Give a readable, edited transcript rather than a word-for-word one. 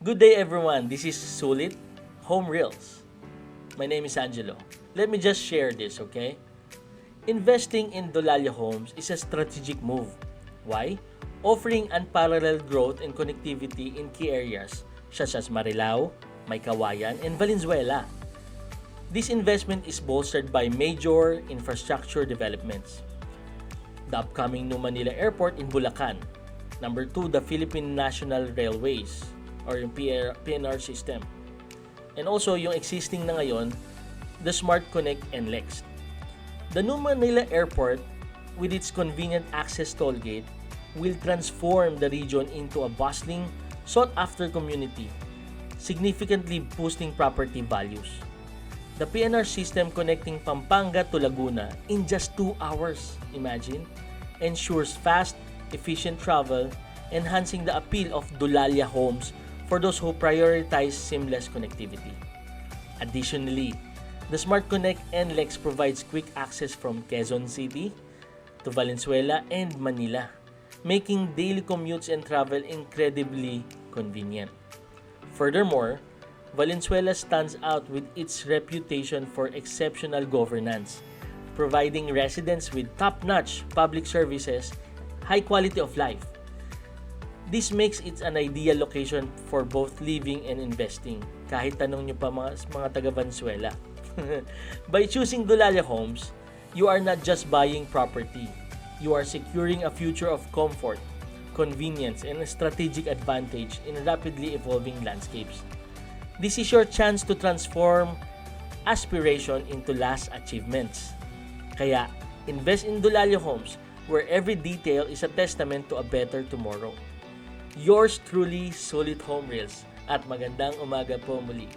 Good day everyone, this is Sulit Home Reels. My name is Angelo. Let me just share this, okay? Investing in Dolalia Homes is a strategic move. Why? Offering unparalleled growth and connectivity in key areas such as Marilao, Maykawayan, and Valenzuela. This investment is bolstered by major infrastructure developments. The upcoming New Manila Airport in Bulacan. Number 2, the Philippine National Railways or yung PNR system. And also yung existing na ngayon, the Smart Connect NLEX. The New Manila Airport, with its convenient access toll gate, will transform the region into a bustling, sought-after community, significantly boosting property values. The PNR system connecting Pampanga to Laguna in just 2 hours, imagine, ensures fast, efficient travel, enhancing the appeal of Dolalia Homes for those who prioritize seamless connectivity. Additionally, the Smart Connect NLEX provides quick access from Quezon City to Valenzuela and Manila, making daily commutes and travel incredibly convenient. Furthermore, Valenzuela stands out with its reputation for exceptional governance, providing residents with top-notch public services, high quality of life. This makes it an ideal location for both living and investing, kahit tanong nyo pa mga taga Valenzuela. By choosing Dolalia Homes, you are not just buying property, you are securing a future of comfort, convenience, and a strategic advantage in rapidly evolving landscapes. This is your chance to transform aspiration into last achievements. Kaya, invest in Dolalia Homes, where every detail is a testament to a better tomorrow. Yours truly, Sulit Home Reels, at magandang umaga po muli.